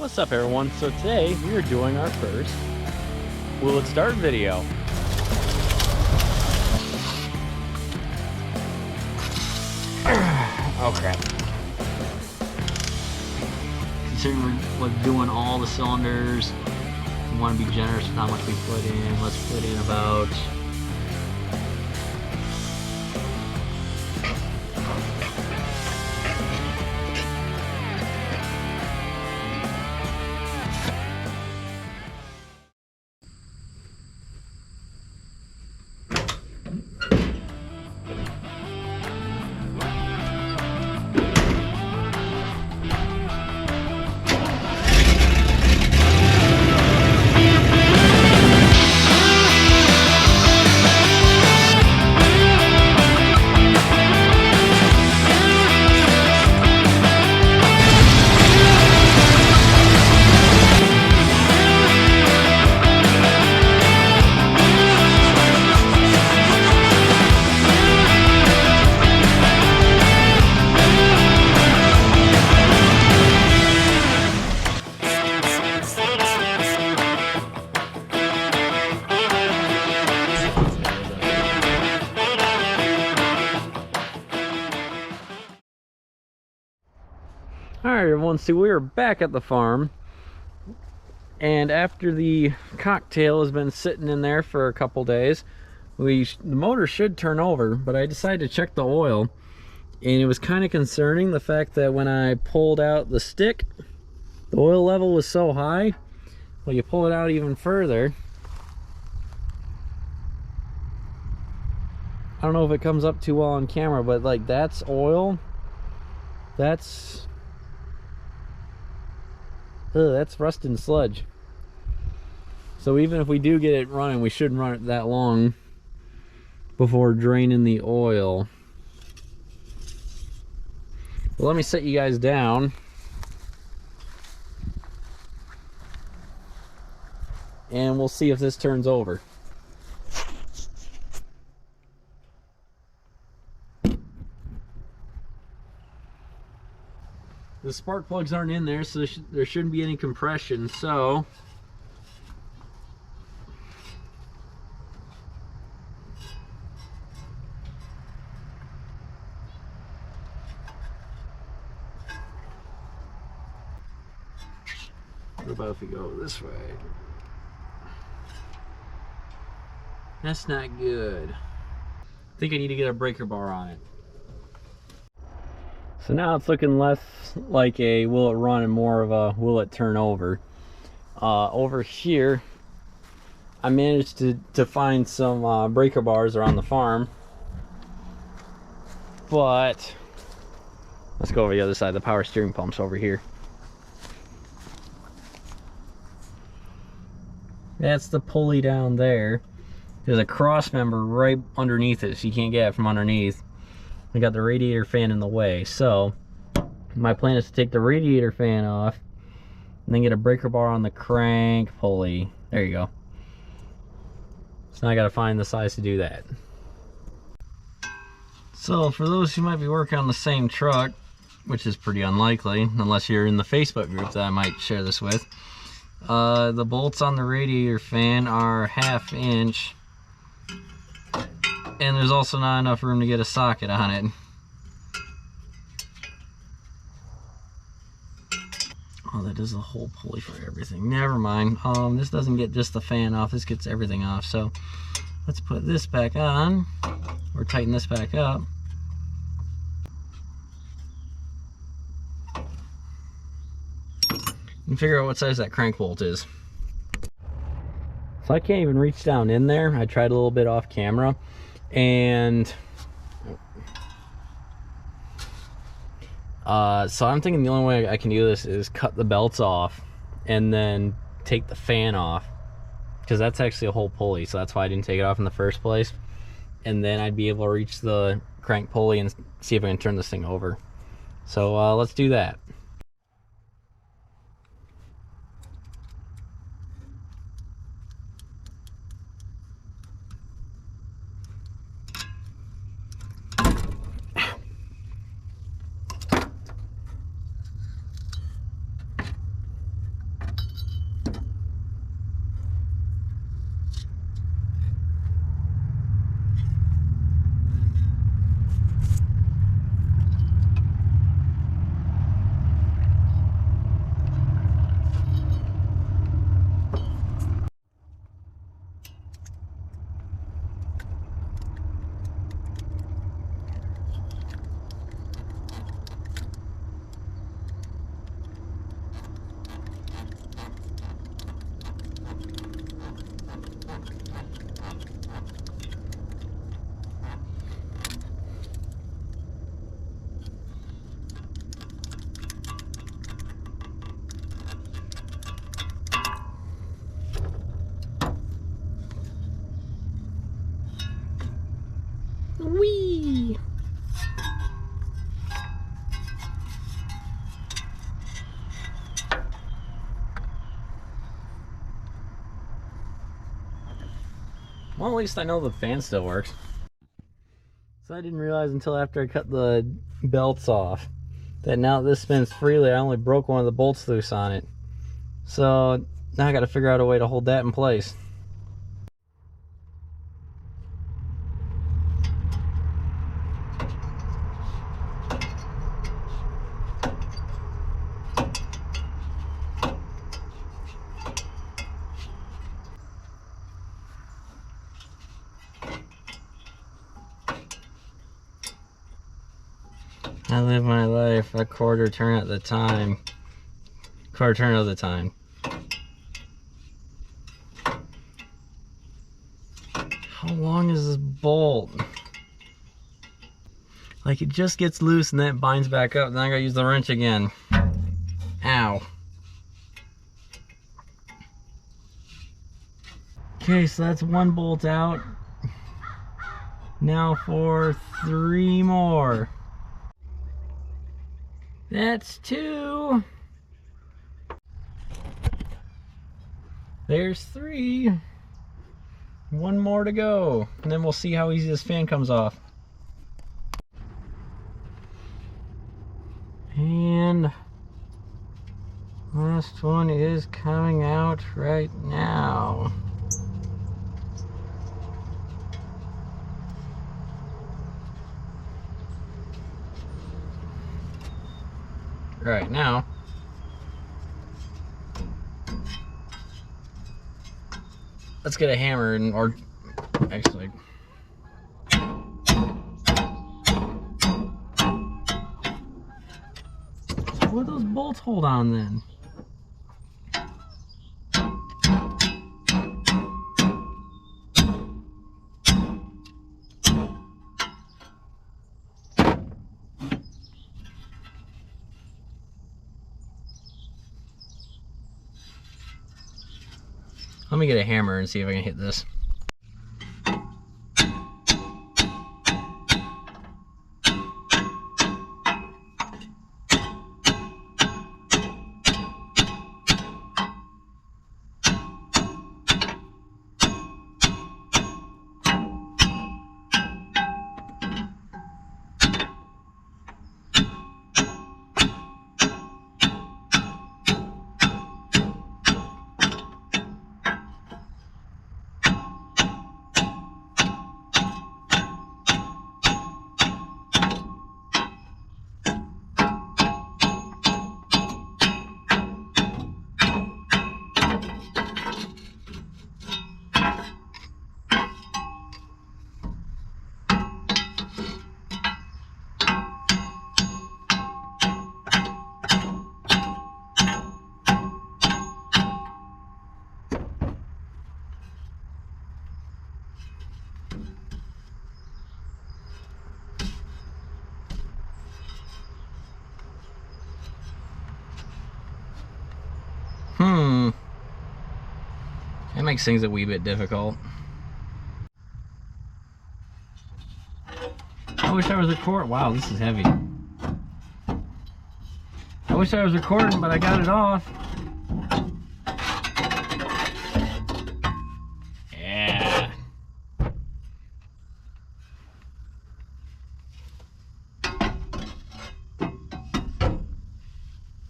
What's up everyone? So today we are doing our first Will It Start video. Oh crap. Considering we're doing all the cylinders, we want to be generous with how much we put in. Let's put in about Alright everyone, so we are back at the farm, and after the cocktail has been sitting in there for a couple days, the motor should turn over, but I decided to check the oil, and it was kind of concerning the fact that when I pulled out the stick, the oil level was so high. Well, you pull it out even further, I don't know if it comes up too well on camera, but like that's oil. That's rust and sludge. So even if we do get it running, we shouldn't run it that long before draining the oil. Well, let me set you guys down and we'll see if this turns over. The spark plugs aren't in there, so there shouldn't be any compression, so what about if we go this way? That's not good. I think I need to get a breaker bar on it. So now it's looking less like a will it run and more of a will it turn over. Over here, I managed to find some breaker bars around the farm. But let's go over the other side. The power steering pump's over here. That's the pulley down there. There's a cross member right underneath it, so you can't get it from underneath. I got the radiator fan in the way, so my plan is to take the radiator fan off and then get a breaker bar on the crank pulley. There you go. So now I got to find the size to do that. So for those who might be working on the same truck, which is pretty unlikely unless you're in the Facebook group that I might share this with, the bolts on the radiator fan are 1/2 inch. And there's also not enough room to get a socket on it. Oh, that is a whole pulley for everything. Never mind. This doesn't get just the fan off. This gets everything off. So let's put this back on, or tighten this back up. And figure out what size that crank bolt is. So I can't even reach down in there. I tried a little bit off camera. And so I'm thinking the only way I can do this is cut the belts off and then take the fan off, because that's actually a whole pulley, so that's why I didn't take it off in the first place. And then I'd be able to reach the crank pulley and see if I can turn this thing over. So let's do that. Well, at least I know the fan still works. So I didn't realize until after I cut the belts off that now this spins freely. I only broke one of the bolts loose on it. So now I got to figure out a way to hold that in place. I live my life a quarter turn at the time. Quarter turn of the time. How long is this bolt? Like, it just gets loose and then it binds back up. Then I gotta use the wrench again. Ow. Okay, so that's one bolt out. Now for 3 more. That's 2. There's 3. 1 more to go. And then we'll see how easy this fan comes off. And last one is coming out right now. Right now, let's get a hammer and, or actually, what do those bolts hold on then? Let me get a hammer and see if I can hit this. That makes things a wee bit difficult. I wish I was recording. Wow, this is heavy. I wish I was recording, but I got it off. Yeah.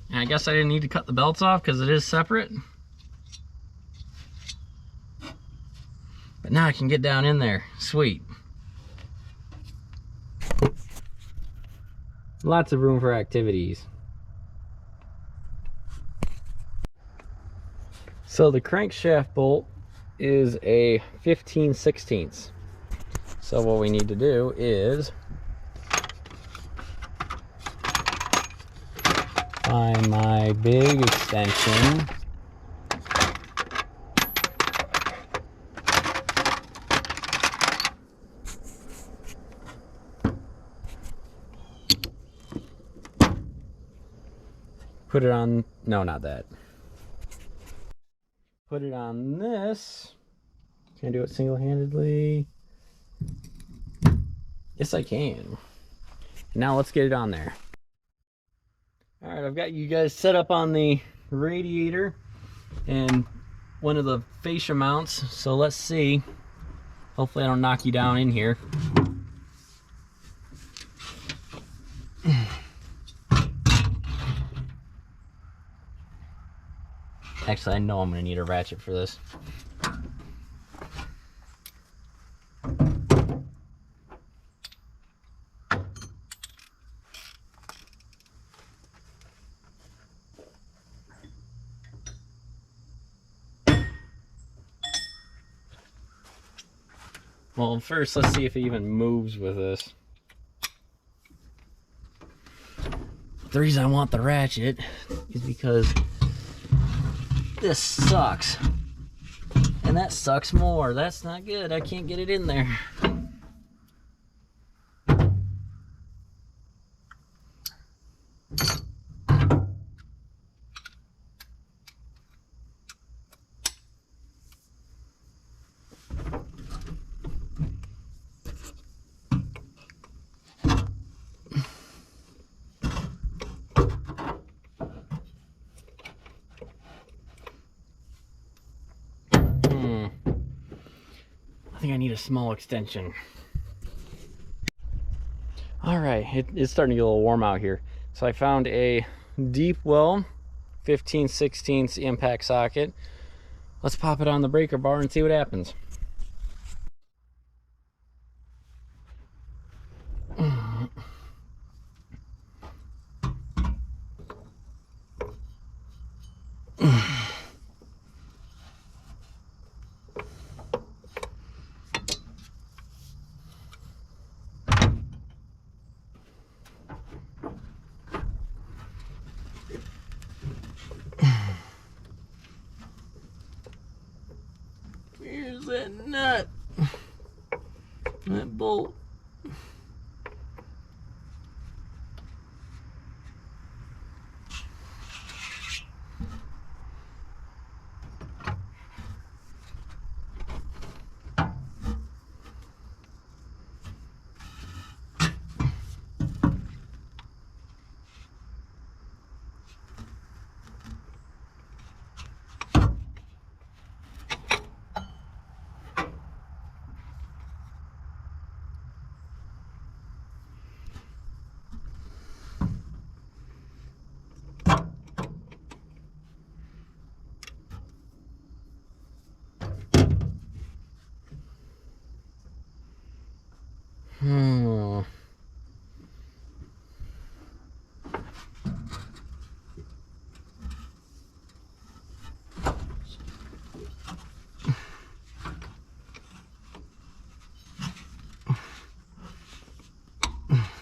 And I guess I didn't need to cut the belts off because it is separate. But now I can get down in there. Sweet. Lots of room for activities. So the crankshaft bolt is a 15/16. So what we need to do is find my big extension. Put it on, no, not that. Put it on this. Can I do it single-handedly? Yes, I can. Now let's get it on there. All right, I've got you guys set up on the radiator and one of the fascia mounts. So let's see Hopefully I don't knock you down in here. Actually, I know I'm gonna need a ratchet for this. Well, first, let's see if it even moves with this. The reason I want the ratchet is because this sucks. And that sucks more. That's not good. I can't get it in there. I think I need a small extension. Alright, it's starting to get a little warm out here. So I found a deep well 15/16 impact socket. Let's pop it on the breaker bar and see what happens. Where's that nut? That bolt.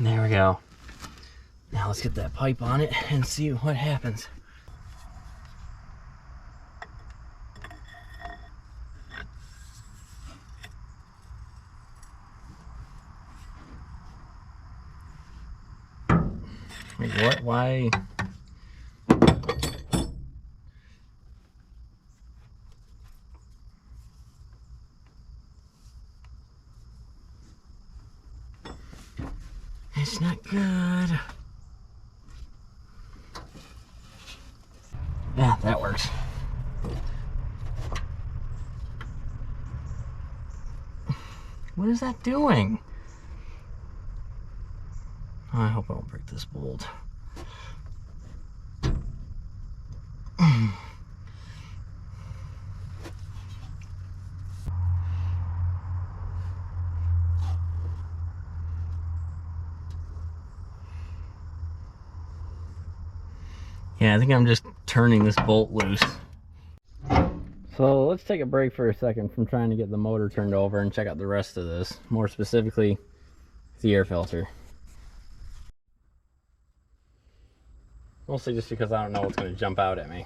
There we go. Now let's get that pipe on it and see what happens. Wait, what? Why? It's not good. Yeah, that works. What is that doing? Oh, I hope I don't break this bolt. Yeah, I think I'm just turning this bolt loose. So let's take a break for a second from trying to get the motor turned over and check out the rest of this. More specifically, the air filter. Mostly just because I don't know what's going to jump out at me.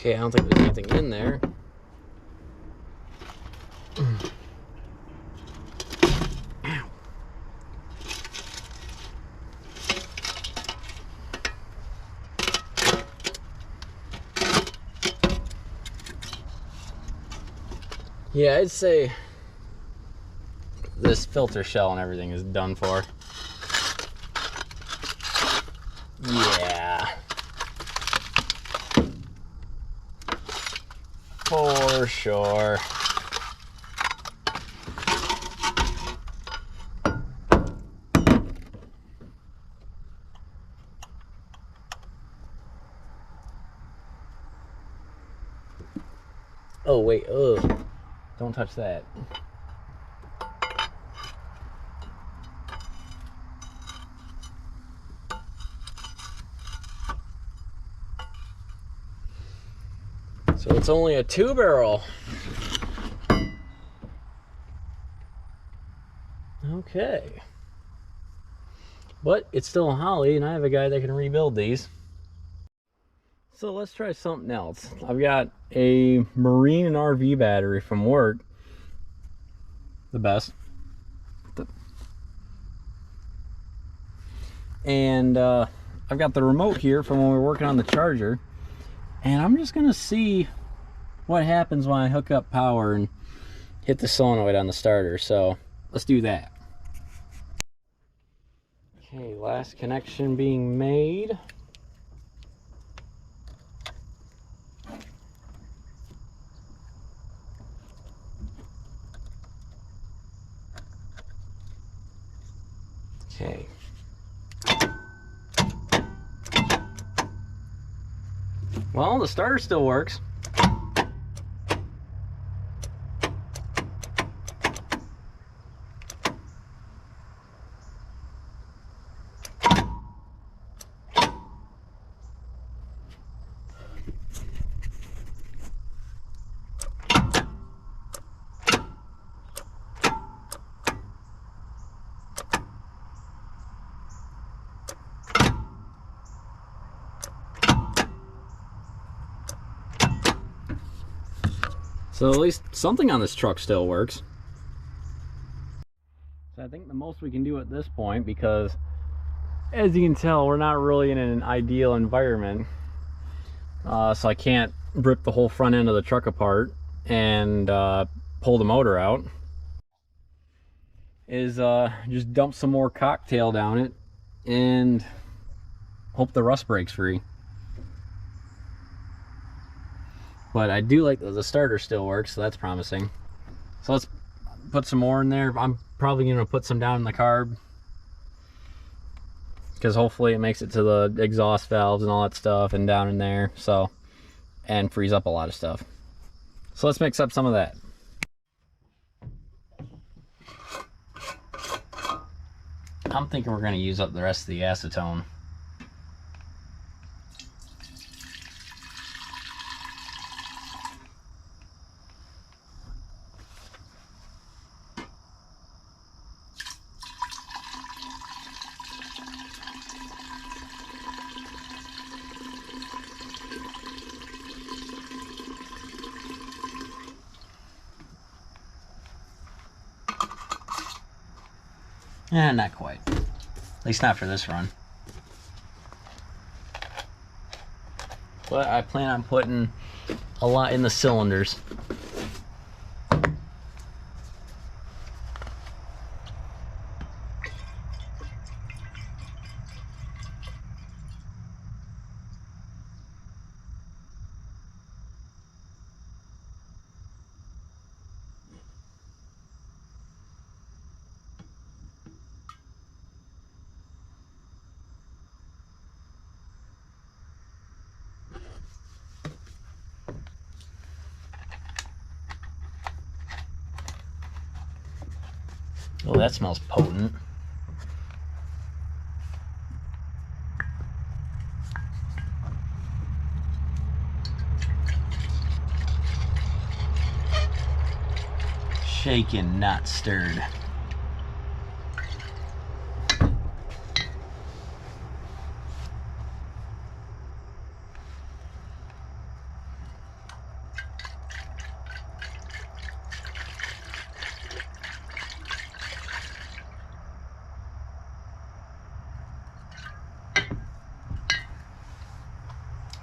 Okay, I don't think there's anything in there. Ow. Yeah, I'd say this filter shell and everything is done for. Yeah. For sure. Oh wait, ugh. Don't touch that. So it's only a 2-barrel. Okay. But it's still a Holly, and I have a guy that can rebuild these. So let's try something else. I've got a marine and RV battery from work. The best. And I've got the remote here from when we were working on the charger. And I'm just gonna see what happens when I hook up power and hit the solenoid on the starter. So let's do that. Okay, last connection being made. Okay. Well, the starter still works. So at least something on this truck still works. So I think the most we can do at this point, because as you can tell, we're not really in an ideal environment. So I can't rip the whole front end of the truck apart and pull the motor out. Is just dump some more cocktail down it and hope the rust breaks free. But I do like that the starter still works, so that's promising. So let's put some more in there. I'm probably gonna put some down in the carb, because hopefully it makes it to the exhaust valves and all that stuff and down in there, so, and frees up a lot of stuff. So let's mix up some of that. I'm thinking we're gonna use up the rest of the acetone. Not quite. At least not for this run. But I plan on putting a lot in the cylinders. Oh, that smells potent. Shaken, not stirred.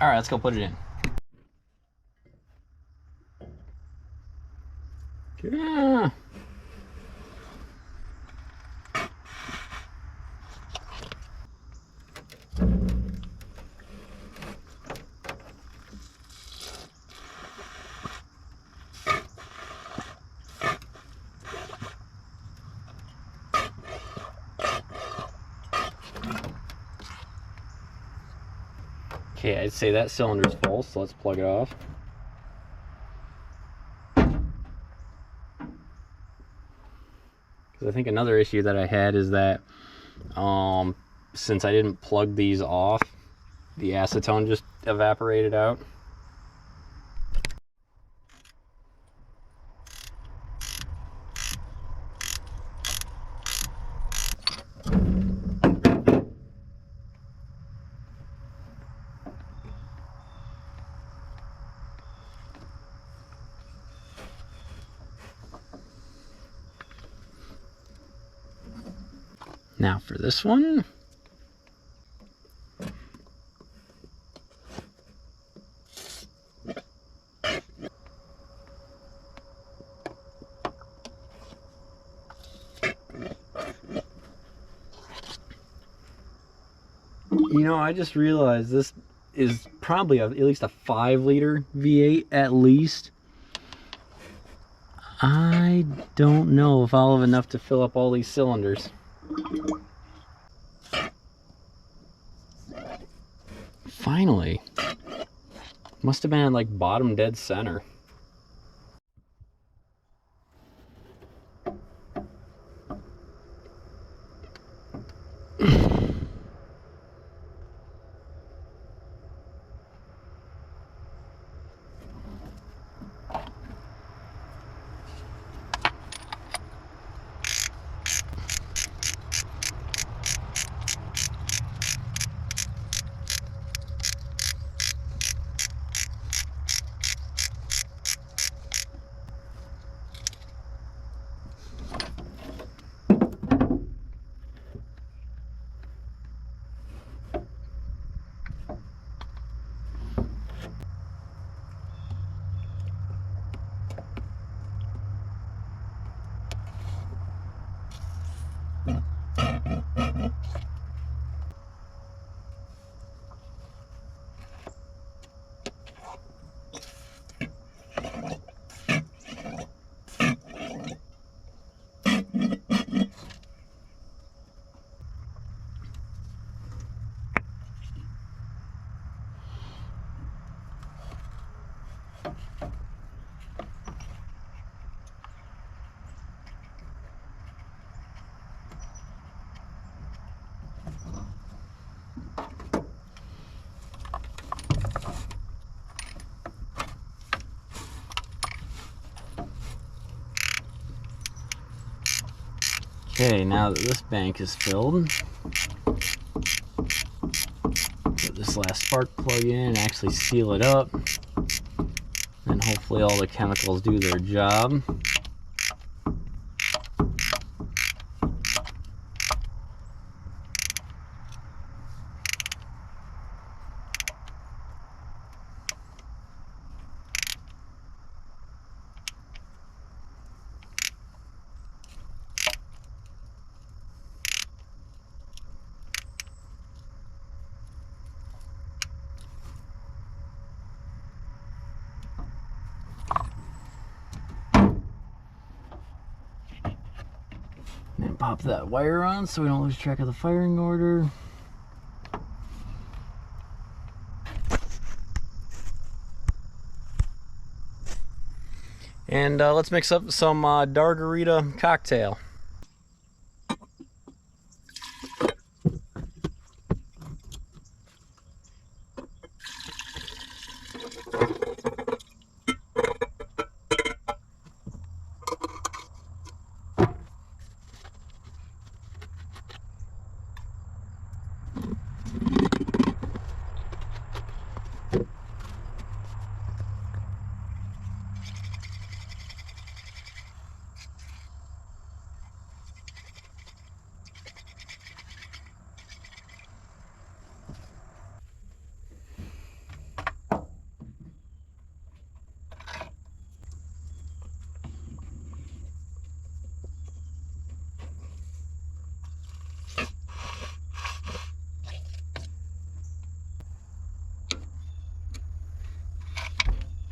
All right, let's go put it in. Yeah. Okay, I'd say that cylinder's full, so let's plug it off. Because I think another issue that I had is that since I didn't plug these off, the acetone just evaporated out. Now for this one. You know, I just realized this is probably at least a 5-liter V8 at least. I don't know if I'll have enough to fill up all these cylinders. Finally. Must have been at like bottom dead center. Okay, now that this bank is filled, put this last spark plug in and actually seal it up. And hopefully all the chemicals do their job. And pop that wire on so we don't lose track of the firing order. And let's mix up some Dargarita cocktail.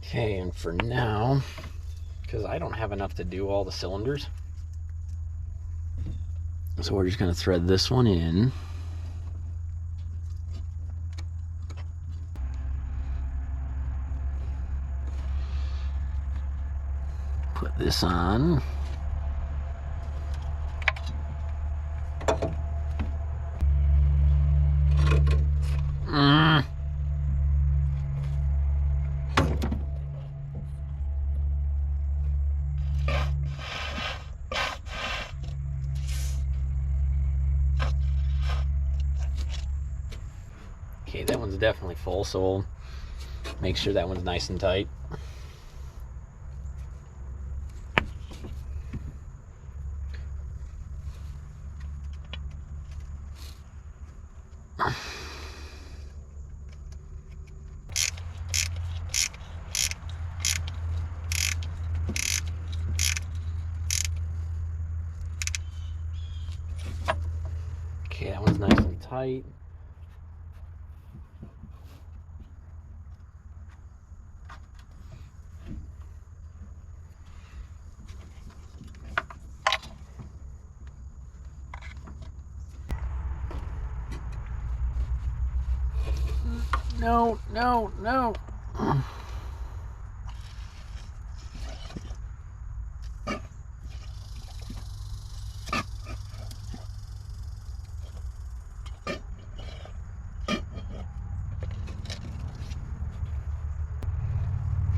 Okay, and for now, because I don't have enough to do all the cylinders, so we're just going to thread this one in. Put this on. Okay, that one's definitely full, so we'll make sure that one's nice and tight. Okay, that one's nice and tight. No, no, no.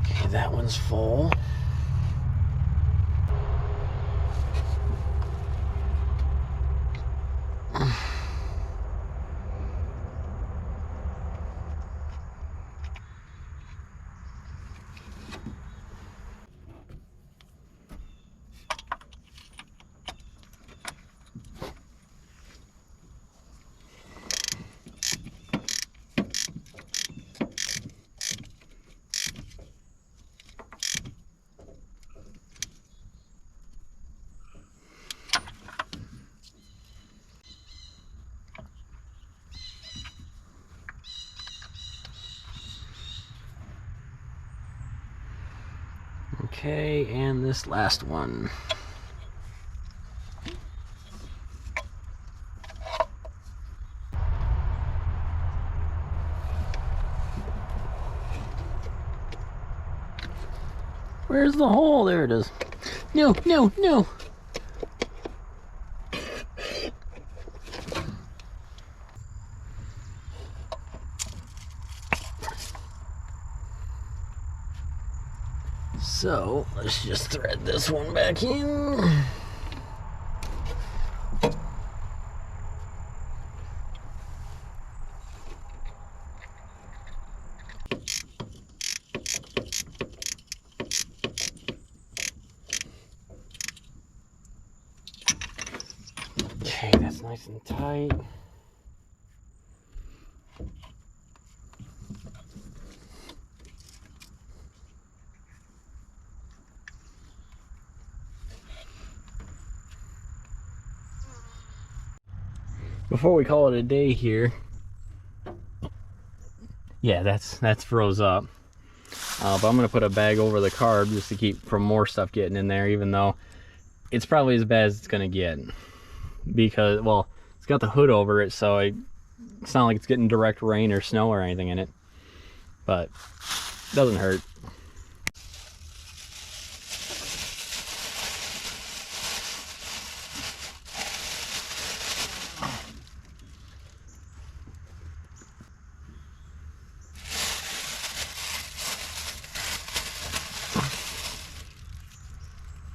Okay, that one's full. Okay, and this last one. Where's the hole? There it is. No, no, no. So let's just thread this one back in. Okay, that's nice and tight. Before we call it a day here, yeah, that's froze up. But I'm gonna put a bag over the carb just to keep from more stuff getting in there, even though it's probably as bad as it's gonna get. Because, well, it's got the hood over it, so it's not like it's getting direct rain or snow or anything in it. But it doesn't hurt.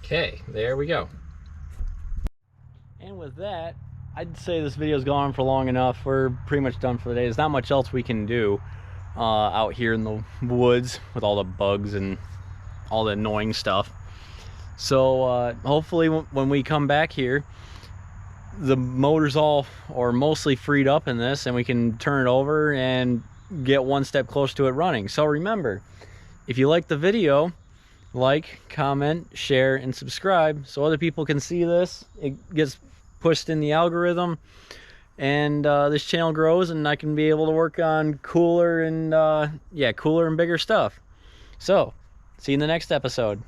Okay, there we go. And with that, I'd say this video's gone for long enough. We're pretty much done for the day. There's not much else we can do out here in the woods with all the bugs and all the annoying stuff. So hopefully when we come back here, the motor's all or mostly freed up in this, and we can turn it over and get one step closer to it running. So remember, if you like the video, like, comment, share, and subscribe so other people can see this. It gets pushed in the algorithm, and this channel grows, and I can be able to work on cooler and bigger stuff. So See you in the next episode.